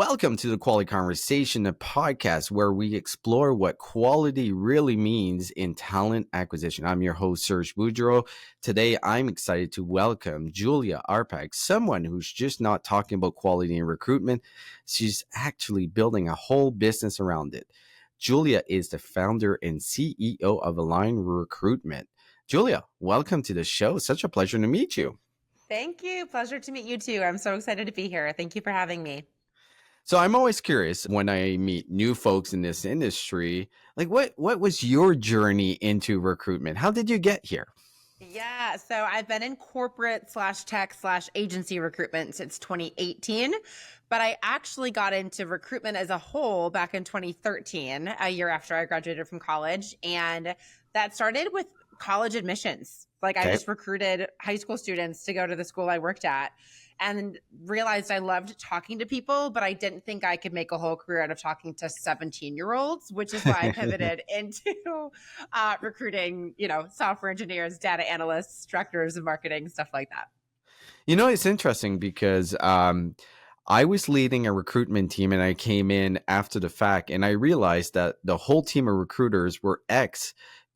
Welcome to the Quality Conversation, a podcast where we explore what quality really means in talent acquisition. I'm your host, Serge Boudreau. Today, I'm excited to welcome Julia Arpag, someone who's just not talking about quality in recruitment. She's actually building a whole business around it. Julia is the founder and CEO of Aligned Recruitment. Julia, welcome to the show. Such a pleasure to meet you. Thank you. Pleasure to meet you too. I'm so excited to be here. Thank you for having me. So I'm always curious when I meet new folks in this industry, like what was your journey into recruitment? How did you get here? Yeah, so I've been in corporate / tech / agency recruitment since 2018, but I actually got into recruitment as a whole back in 2013, a year after I graduated from college. And that started with college admissions. I just recruited high school students to go to the school I worked at and realized I loved talking to people, but I didn't think I could make a whole career out of talking to 17-year-olds, which is why I pivoted into recruiting, software engineers, data analysts, directors of marketing, stuff like that. It's interesting because I was leading a recruitment team and I came in after the fact and I realized that the whole team of recruiters were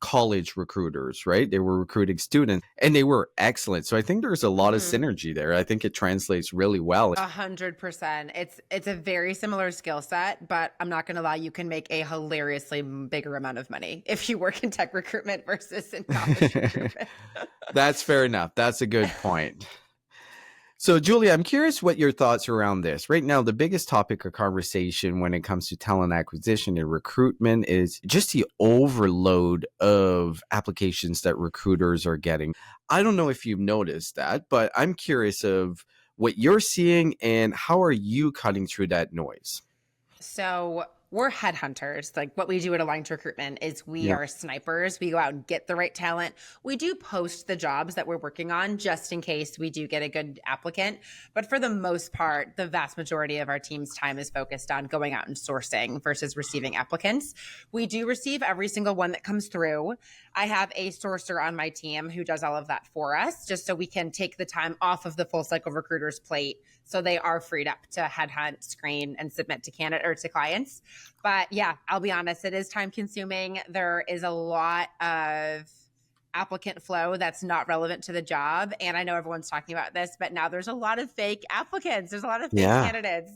college recruiters, right? They were recruiting students and they were excellent. So I think there's a lot of synergy there. I think it translates really well. 100%. It's a very similar skill set, but I'm not going to lie, you can make a hilariously bigger amount of money if you work in tech recruitment versus in college recruitment. That's fair enough. That's a good point. So, Julia, I'm curious what your thoughts are around this. Right now, the biggest topic of conversation when it comes to talent acquisition and recruitment is just the overload of applications that recruiters are getting. I don't know if you've noticed that, but I'm curious of what you're seeing and how are you cutting through that noise? So we're headhunters. Like what we do at Aligned Recruitment is we are snipers. We go out and get the right talent. We do post the jobs that we're working on just in case we do get a good applicant. But for the most part, the vast majority of our team's time is focused on going out and sourcing versus receiving applicants. We do receive every single one that comes through. I have a sourcer on my team who does all of that for us, just so we can take the time off of the full cycle recruiter's plate. So they are freed up to headhunt, screen, and submit to candidate or to clients. But yeah, I'll be honest, it is time consuming. There is a lot of applicant flow that's not relevant to the job. And I know everyone's talking about this, but now there's a lot of fake applicants. There's a lot of fake candidates.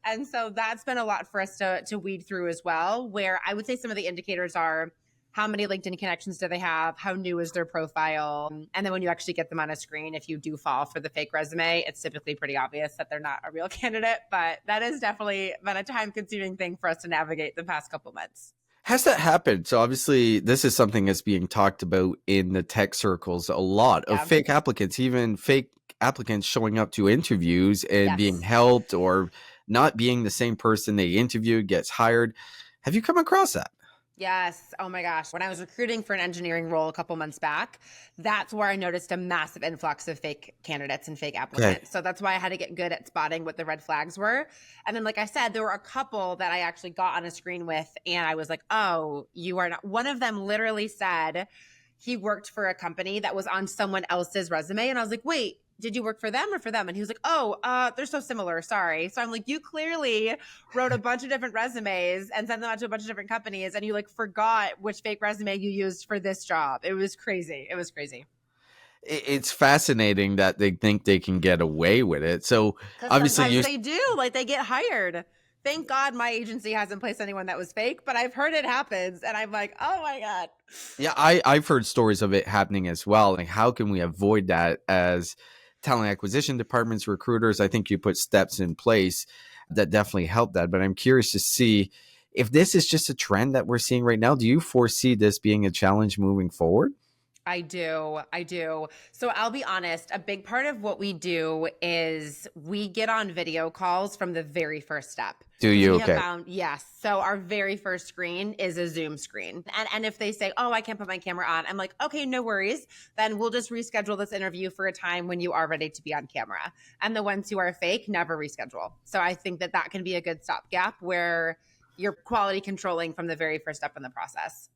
And so that's been a lot for us to weed through as well, where I would say some of the indicators are how many LinkedIn connections do they have? How new is their profile? And then when you actually get them on a screen, if you do fall for the fake resume, it's typically pretty obvious that they're not a real candidate. But that has definitely been a time-consuming thing for us to navigate the past couple months. Has that happened? So obviously this is something that's being talked about in the tech circles, a lot of fake applicants, even fake applicants showing up to interviews and being helped or not being the same person they interviewed gets hired. Have you come across that? Yes. Oh my gosh. When I was recruiting for an engineering role a couple months back, that's where I noticed a massive influx of fake candidates and fake applicants. Okay. So that's why I had to get good at spotting what the red flags were. And then, like I said, there were a couple that I actually got on a screen with, and I was like, oh, you are not. One of them literally said he worked for a company that was on someone else's resume. And I was like, wait, did you work for them or for them? And he was like, oh, they're so similar. Sorry. So I'm like, you clearly wrote a bunch of different resumes and sent them out to a bunch of different companies. And you forgot which fake resume you used for this job. It was crazy. It was crazy. It's fascinating that they think they can get away with it. So obviously they do, they get hired. Thank God my agency hasn't placed anyone that was fake, but I've heard it happens. And I'm like, oh my God. Yeah, I've heard stories of it happening as well. Like, how can we avoid that as talent acquisition departments, recruiters? I think you put steps in place that definitely help that. But I'm curious to see if this is just a trend that we're seeing right now. Do you foresee this being a challenge moving forward? I do. So I'll be honest, a big part of what we do is we get on video calls from the very first step. Do you? Okay. Yes. So our very first screen is a Zoom screen. And if they say, oh, I can't put my camera on, I'm like, okay, no worries. Then we'll just reschedule this interview for a time when you are ready to be on camera. And the ones who are fake never reschedule. So I think that can be a good stopgap where you're quality controlling from the very first step in the process.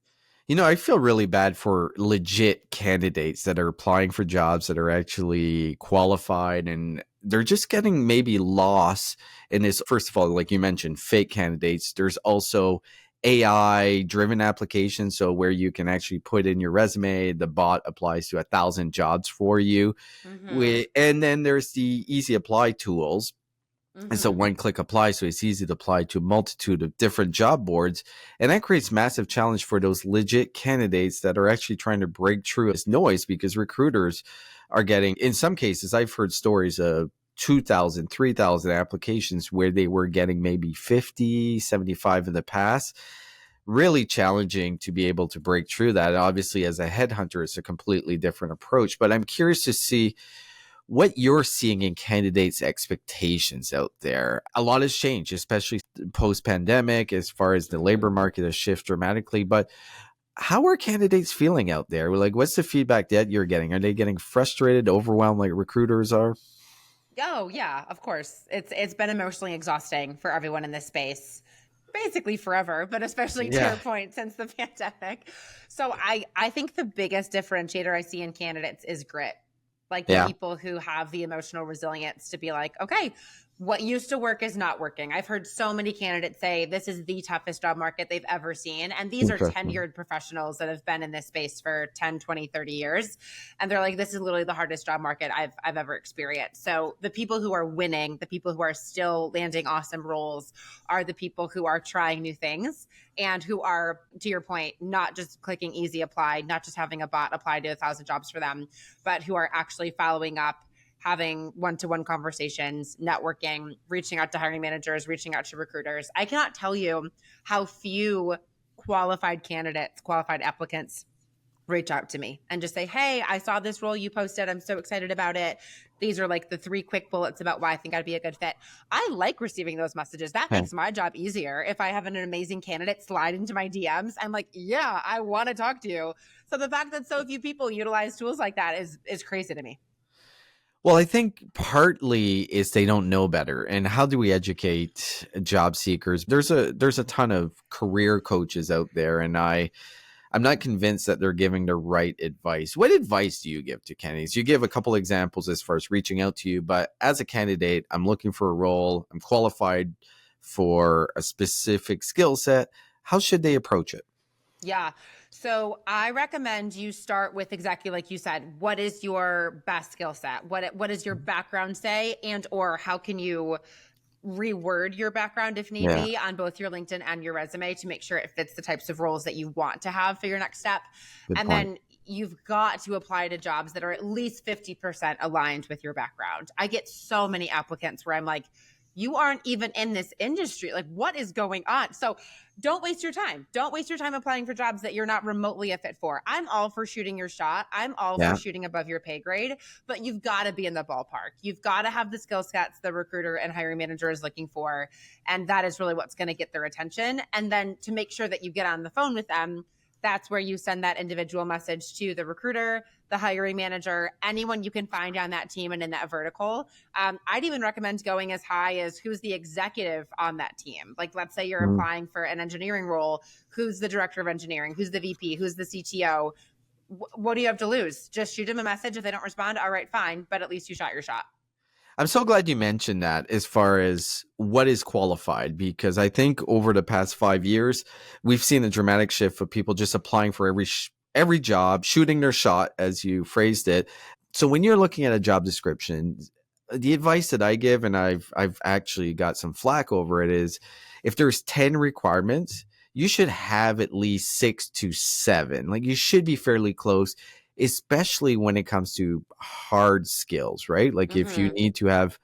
I feel really bad for legit candidates that are applying for jobs that are actually qualified and they're just getting maybe lost in this. First of all, like you mentioned, fake candidates. There's also AI driven applications. So where you can actually put in your resume, the bot applies to 1,000 jobs for you. Mm-hmm. And then there's the easy apply tools, and so Mm-hmm. one click apply, so it's easy to apply to a multitude of different job boards. And that creates massive challenge for those legit candidates that are actually trying to break through this noise, because recruiters are getting, in some cases, I've heard stories of 2,000, 3,000 applications where they were getting maybe 50, 75 in the past. Really challenging to be able to break through that. Obviously, as a headhunter, it's a completely different approach, but I'm curious to see what you're seeing in candidates' expectations out there. A lot has changed, especially post pandemic, as far as the labor Mm-hmm. market has shifted dramatically. But how are candidates feeling out there? Like, what's the feedback that you're getting? Are they getting frustrated, overwhelmed like recruiters are? Oh yeah, of course. It's been emotionally exhausting for everyone in this space, basically forever, but especially to your Yeah. point, since the pandemic. So I think the biggest differentiator I see in candidates is grit. Like the Yeah. people who have the emotional resilience to be like, okay, what used to work is not working. I've heard so many candidates say this is the toughest job market they've ever seen. And these are Interesting. tenured professionals that have been in this space for 10, 20, 30 years. And they're like, this is literally the hardest job market I've ever experienced. So the people who are winning, the people who are still landing awesome roles are the people who are trying new things and who are, to your point, not just clicking easy apply, not just having a bot apply to 1,000 jobs for them, but who are actually following up, having one-to-one conversations, networking, reaching out to hiring managers, reaching out to recruiters. I cannot tell you how few qualified candidates, qualified applicants reach out to me and just say, hey, I saw this role you posted. I'm so excited about it. These are like the 3 quick bullets about why I think I'd be a good fit. I like receiving those messages. That Okay. makes my job easier. If I have an amazing candidate slide into my DMs, I'm like, yeah, I want to talk to you. So the fact that so few people utilize tools like that is crazy to me. Well, I think partly is they don't know better. And how do we educate job seekers? There's a ton of career coaches out there, and I'm not convinced that they're giving the right advice. What advice do you give to candidates? You give a couple examples as far as reaching out to you, but as a candidate, I'm looking for a role, I'm qualified for a specific skill set. How should they approach it? Yeah. So I recommend you start with exactly like you said. What is your best skill set? What does your background say? And or how can you reword your background if need Yeah, be on both your LinkedIn and your resume to make sure it fits the types of roles that you want to have for your next step. good And point. then you've got to apply to jobs that are at least 50% aligned with your background. I get so many applicants where I'm like, you aren't even in this industry. Like, what is going on? So don't waste your time. Don't waste your time applying for jobs that you're not remotely a fit for. I'm all for shooting your shot. I'm all for Yeah. shooting above your pay grade, but you've got to be in the ballpark. You've got to have the skill sets the recruiter and hiring manager is looking for. And that is really what's going to get their attention. And then to make sure that you get on the phone with them, that's where you send that individual message to the recruiter, the hiring manager, anyone you can find on that team and in that vertical. I'd even recommend going as high as who's the executive on that team. Like, let's say you're Mm. applying for an engineering role. Who's the director of engineering? Who's the VP? Who's the CTO? What do you have to lose? Just shoot them a message. If they don't respond, all right, fine. But at least you shot your shot. I'm so glad you mentioned that as far as what is qualified, because I think over the past 5 years, we've seen a dramatic shift of people just applying for every job, shooting their shot, as you phrased it. So when you're looking at a job description, the advice that I give, and I've actually got some flack over it, is if there's 10 requirements, you should have at least 6 to 7. Like, you should be fairly close, especially when it comes to hard skills, right? Like if you Mm-hmm. need to have,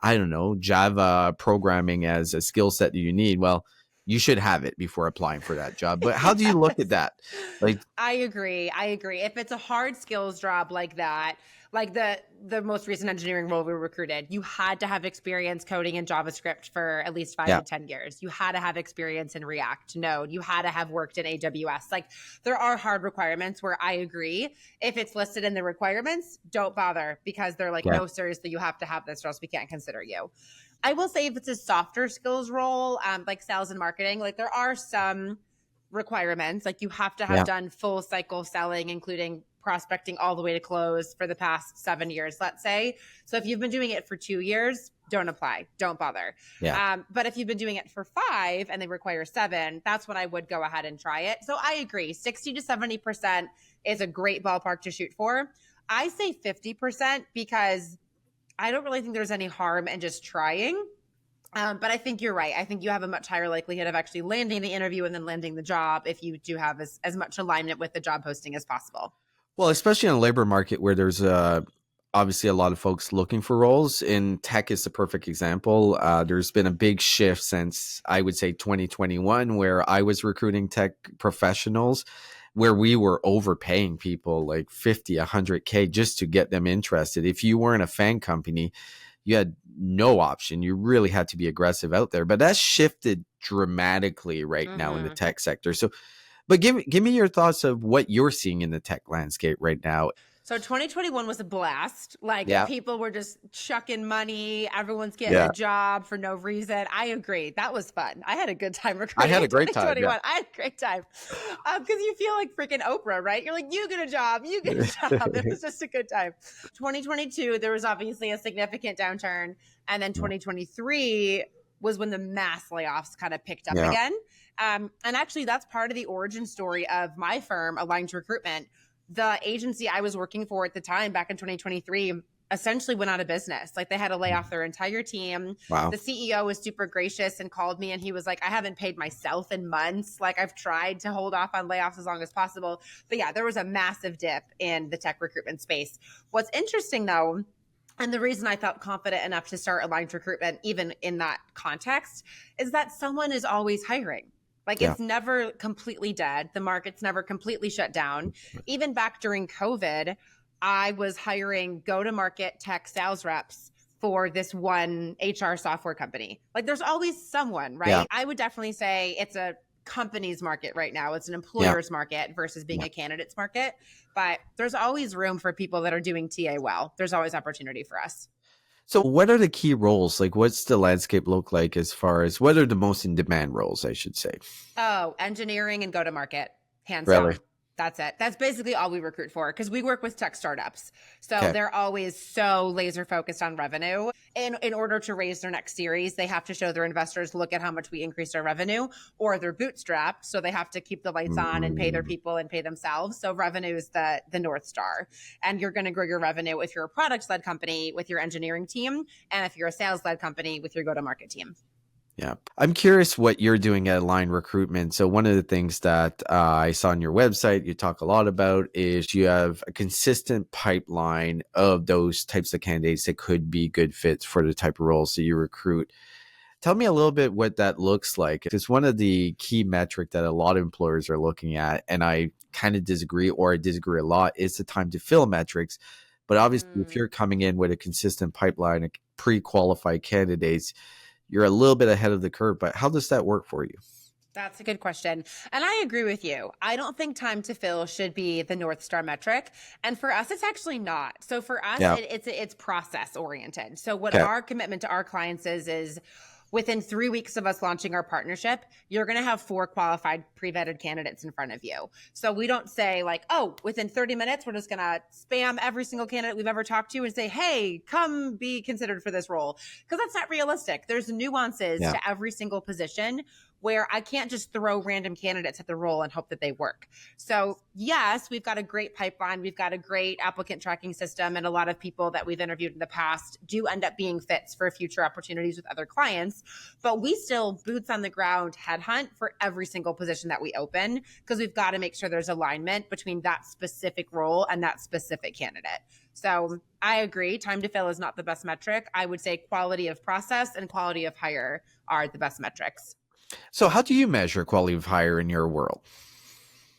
I don't know, Java programming as a skill set that you need, well, you should have it before applying for that job. But how do you look at Yes. that? Like, I agree. I agree. If it's a hard skills job like that, like the most recent engineering role we recruited, you had to have experience coding in JavaScript for at least 5 yeah, to 10 years. You had to have experience in React, Node. You had to have worked in AWS. Like, there are hard requirements where I agree. If it's listed in the requirements, don't bother, because they're like, yeah, no, seriously, you have to have this or else we can't consider you. I will say if it's a softer skills role, like sales and marketing, like there are some requirements. Like you have to have Yeah. done full cycle selling, including prospecting all the way to close for the past 7 years, let's say. So if you've been doing it for 2 years, don't apply, don't bother. Yeah. But if you've been doing it for 5 and they require 7, that's when I would go ahead and try it. So I agree, 60 to 70% is a great ballpark to shoot for. I say 50% because I don't really think there's any harm in just trying. But I think you're right. I think you have a much higher likelihood of actually landing the interview and then landing the job if you do have as much alignment with the job posting as possible. Well, especially in a labor market where there's obviously a lot of folks looking for roles. In tech is the perfect example. There's been a big shift since I would say 2021, where I was recruiting tech professionals, where we were overpaying people like 50, 100K just to get them interested. If you weren't a fan company, you had no option. You really had to be aggressive out there. But that's shifted dramatically right now in the tech sector. So, but give me your thoughts of what you're seeing in the tech landscape right now. So 2021 was a blast. Like people were just chucking money. Everyone's getting a job for no reason. I agree. That was fun. I had a good time recruiting. I had a great time. Yeah. I had a great time. Because you feel like freaking Oprah, right? You're like, you get a job, you get a job. It was just a good time. 2022, there was obviously a significant downturn. And then 2023 was when the mass layoffs kind of picked up again. And actually, that's part of the origin story of my firm, Aligned Recruitment. The agency I was working for at the time back in 2023 essentially went out of business. Like they had to lay off their entire team. Wow. The CEO was super gracious and called me and he was like, I haven't paid myself in months. Like I've tried to hold off on layoffs as long as possible. But yeah, there was a massive dip in the tech recruitment space. What's interesting though, and the reason I felt confident enough to start Aligned Recruitment, even in that context, is that someone is always hiring. Like it's never completely dead. The market's never completely shut down. Even back during COVID, I was hiring go-to-market tech sales reps for this one HR software company. Like there's always someone, right? Yeah. I would definitely say it's a company's market right now. It's an employer's market versus being a candidate's market. But there's always room for people that are doing TA well. There's always opportunity for us. So what are the key roles? Like what's the landscape look like as far as what are the most in demand roles, I should say? Oh, engineering and go-to-market, hands down. That's it. That's basically all we recruit for because we work with tech startups. So they're always so laser focused on revenue. In order to raise their next series, they have to show their investors, look at how much we increased our revenue, or they're bootstrapped. So they have to keep the lights on and pay their people and pay themselves. So revenue is the North Star. And you're going to grow your revenue if you're a product-led company with your engineering team. And if you're a sales-led company with your go-to-market team. Yeah. I'm curious what you're doing at Aligned Recruitment. So one of the things that I saw on your website, you talk a lot about is you have a consistent pipeline of those types of candidates that could be good fits for the type of roles that you recruit. Tell me a little bit what that looks like. It's one of the key metric that a lot of employers are looking at, and I kind of disagree, or I disagree a lot, is the time to fill metrics. But obviously, if you're coming in with a consistent pipeline of pre-qualified candidates, you're a little bit ahead of the curve, but how does that work for you? That's a good question. And I agree with you. I don't think time to fill should be the North Star metric. And for us, it's actually not. So for us, it's process oriented. So what our commitment to our clients is within 3 weeks of us launching our partnership, you're going to have 4 qualified pre-vetted candidates in front of you. So we don't say like, oh, within 30 minutes, we're just going to spam every single candidate we've ever talked to and say, hey, come be considered for this role. Because that's not realistic. There's nuances to every single position where I can't just throw random candidates at the role and hope that they work. So yes, we've got a great pipeline. We've got a great applicant tracking system. And a lot of people that we've interviewed in the past do end up being fits for future opportunities with other clients. But we still boots on the ground headhunt for every single position that we open because we've got to make sure there's alignment between that specific role and that specific candidate. So I agree. Time to fill is not the best metric. I would say quality of process and quality of hire are the best metrics. So how do you measure quality of hire in your world?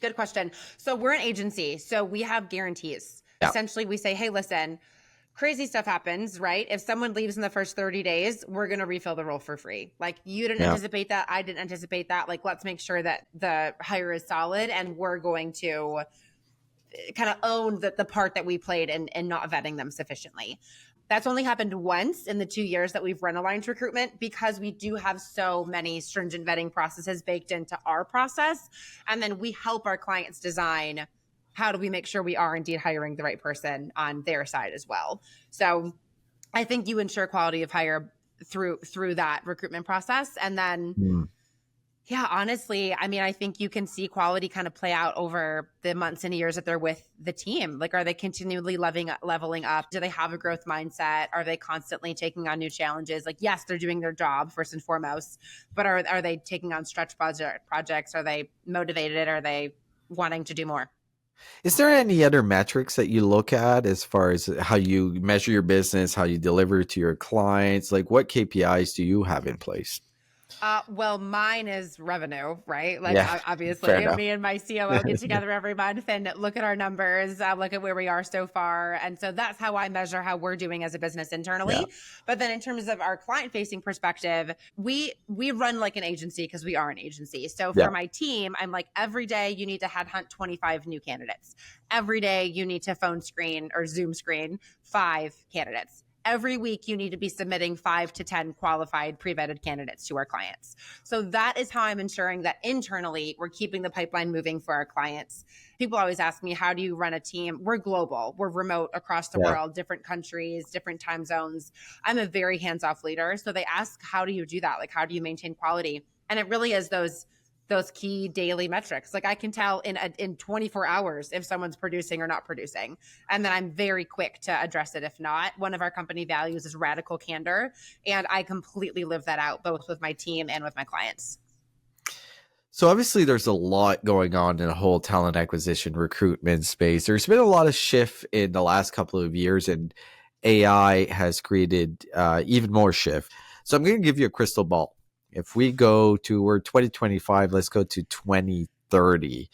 Good question. So we're an agency. So we have guarantees. Essentially, we say, hey, listen, crazy stuff happens, right? If someone leaves in the first 30 days, we're going to refill the role for free. Like you didn't anticipate that. I didn't anticipate that. Like, let's make sure that the hire is solid and we're going to kind of own the part that we played in not vetting them sufficiently. That's only happened once in the 2 years that we've run Aligned Recruitment, because we do have so many stringent vetting processes baked into our process. And then we help our clients design, how do we make sure we are indeed hiring the right person on their side as well. So I think you ensure quality of hire through that recruitment process. And then yeah, honestly, I mean, I think you can see quality kind of play out over the months and years that they're with the team. Like, are they continually leveling up? Do they have a growth mindset? Are they constantly taking on new challenges? Like, yes, they're doing their job first and foremost, but are they taking on stretch projects? Are they motivated? Are they wanting to do more? Is there any other metrics that you look at as far as how you measure your business, how you deliver to your clients? Like, what KPIs do you have in place? Well, mine is revenue, right? Like, Yeah, fair obviously, enough. me and my COO get together every month and look at our numbers, look at where we are so far. And so that's how I measure how we're doing as a business Yeah. internally. But then in terms of our client facing perspective, we run like an agency because we are an agency. So Yeah. for my team, I'm like, every day you need to headhunt 25 new candidates. Every day you need to phone screen or Zoom screen 5 candidates. Every week, you need to be submitting 5 to 10 qualified pre-vetted candidates to our clients. So that is how I'm ensuring that internally we're keeping the pipeline moving for our clients. People always ask me, how do you run a team? We're global. We're remote across the Yeah. world, different countries, different time zones. I'm a very hands-off leader. So they ask, how do you do that? Like, how do you maintain quality? And it really is those key daily metrics. Like, I can tell in 24 hours if someone's producing or not producing. And then I'm very quick to address it if not. One of our company values is radical candor. And I completely live that out both with my team and with my clients. So obviously there's a lot going on in the whole talent acquisition recruitment space. There's been a lot of shift in the last couple of years, and AI has created even more shift. So I'm going to give you a crystal ball. If we go to, we're 2025, let's go to 2030.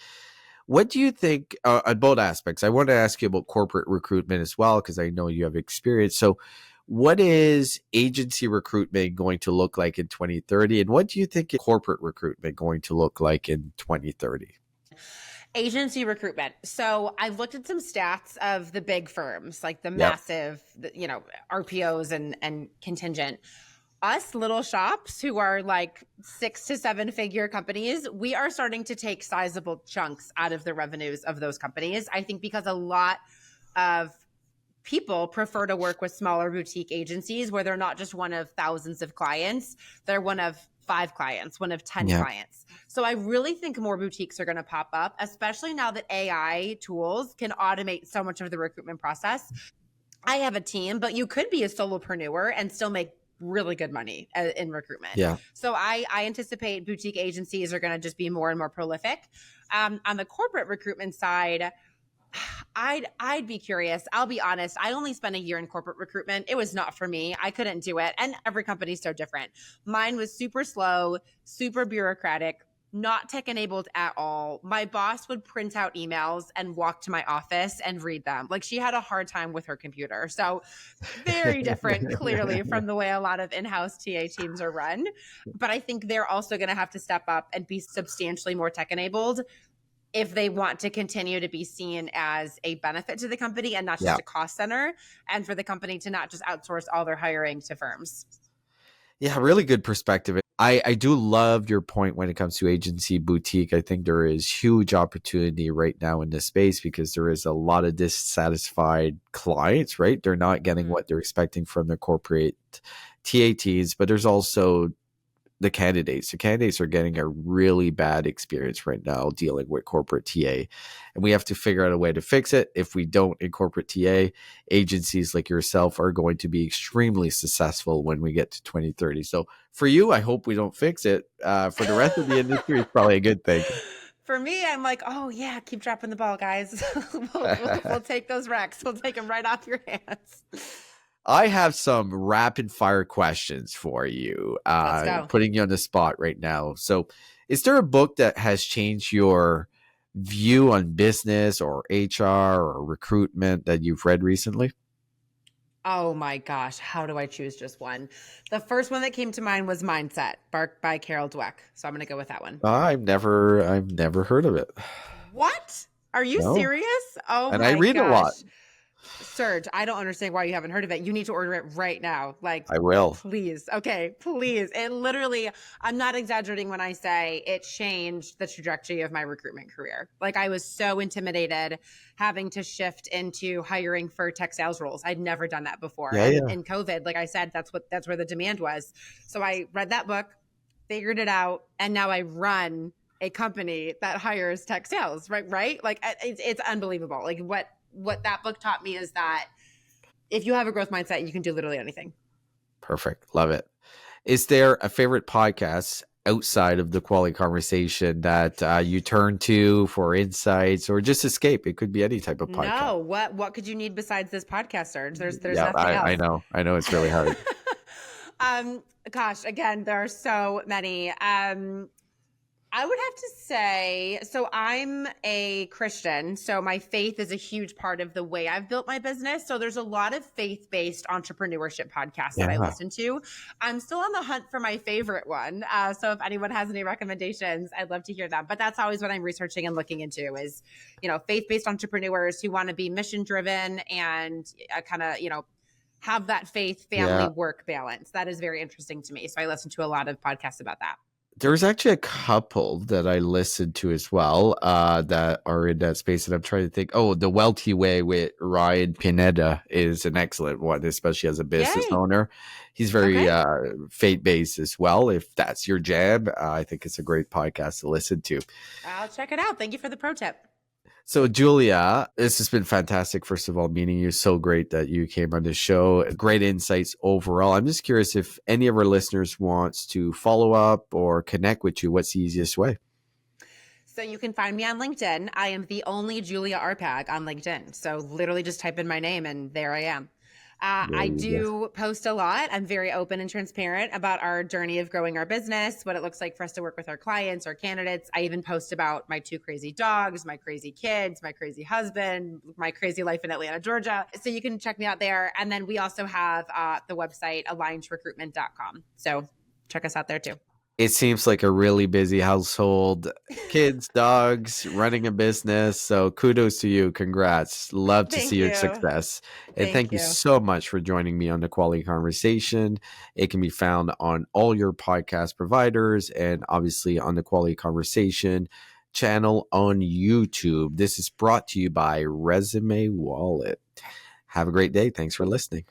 What do you think on both aspects? I want to ask you about corporate recruitment as well, because I know you have experience. So what is agency recruitment going to look like in 2030? And what do you think corporate recruitment going to look like in 2030? Agency recruitment. So I've looked at some stats of the big firms, like the Yep. massive, RPOs and contingent. Us little shops who are like 6 to 7 figure companies, we are starting to take sizable chunks out of the revenues of those companies. I think because a lot of people prefer to work with smaller boutique agencies where they're not just one of thousands of clients, they're one of 5 clients, one of 10 Yeah. clients. So I really think more boutiques are going to pop up, especially now that AI tools can automate so much of the recruitment process. I have a team, but you could be a solopreneur and still make really good money in recruitment. Yeah. So I anticipate boutique agencies are going to just be more and more prolific. On the corporate recruitment side, I'd be curious. I'll be honest. I only spent a year in corporate recruitment. It was not for me. I couldn't do it. And every company's so different. Mine was super slow, super bureaucratic, not tech enabled at all. My boss would print out emails and walk to my office and read them. Like, she had a hard time with her computer. So very different, clearly, from the way a lot of in-house TA teams are run. But I think they're also going to have to step up and be substantially more tech enabled if they want to continue to be seen as a benefit to the company and not just Yeah. a cost center, and for the company to not just outsource all their hiring to firms. Yeah, really good perspective. I do love your point when it comes to agency boutique. I think there is huge opportunity right now in this space because there is a lot of dissatisfied clients, right? They're not getting what they're expecting from their corporate TATs, but there's also the candidates. The candidates are getting a really bad experience right now dealing with corporate TA. And we have to figure out a way to fix it. If we don't incorporate TA, agencies like yourself are going to be extremely successful when we get to 2030. So for you, I hope we don't fix it. For the rest of the industry, it's probably a good thing. For me, I'm like, oh yeah, keep dropping the ball, guys. we'll take those recs. We'll take them right off your hands. I have some rapid fire questions for you, Let's go. putting you on the spot right now. So, is there a book that has changed your view on business or HR or recruitment that you've read recently? Oh my gosh, how do I choose just one? The first one that came to mind was Mindset by Carol Dweck. So I'm going to go with that one. I've never heard of it. What? Are you No, serious? Oh and I my read a lot. gosh. Serge, I don't understand why you haven't heard of it. You need to order it right now. Like, I will. please. Okay, please. It literally, I'm not exaggerating when I say it changed the trajectory of my recruitment career. Like, I was so intimidated having to shift into hiring for tech sales roles. I'd never done that before. Yeah, And yeah. in COVID, like I said, that's where the demand was. So I read that book, figured it out, and now I run a company that hires tech sales, right? Like, it's unbelievable. Like, what that book taught me is that if you have a growth mindset, you can do literally anything. Perfect. Love it. Is there a favorite podcast outside of the quality conversation that you turn to for insights or just escape? It could be any type of podcast. No, what could you need besides this podcast, Serge? There's Yeah, nothing else. I know it's really hard. Gosh, again, there are so many. I would have to say, so I'm a Christian, so my faith is a huge part of the way I've built my business. So there's a lot of faith-based entrepreneurship podcasts that I Yeah. listen to. I'm still on the hunt for my favorite one. So if anyone has any recommendations, I'd love to hear them. But that's always what I'm researching and looking into is, faith-based entrepreneurs who want to be mission-driven and kind of, have that faith, family, Yeah. work balance. That is very interesting to me. So I listen to a lot of podcasts about that. There's actually a couple that I listened to as well that are in that space. And I'm trying to think, The Wealthy Way with Ryan Pineda is an excellent one, especially as a business Yay. owner. He's very Okay. faith-based as well. If that's your jam, I think it's a great podcast to listen to. I'll check it out. Thank you for the pro tip. So, Julia, this has been fantastic. First of all, meeting you. So great that you came on the show. Great insights overall. I'm just curious if any of our listeners wants to follow up or connect with you. What's the easiest way? So you can find me on LinkedIn. I am the only Julia Arpag on LinkedIn. So literally just type in my name and there I am. I do post a lot. I'm very open and transparent about our journey of growing our business, what it looks like for us to work with our clients, our candidates. I even post about my 2 crazy dogs, my crazy kids, my crazy husband, my crazy life in Atlanta, Georgia. So you can check me out there. And then we also have the website alignedrecruitment.com. So check us out there too. It seems like a really busy household, kids, dogs, running a business. So kudos to you. Congrats. Love to Thank see your you. success. And thank you so much for joining me on the Quality Conversation. It can be found on all your podcast providers and obviously on the Quality Conversation channel on YouTube. This is brought to you by Resume Wallet. Have a great day. Thanks for listening.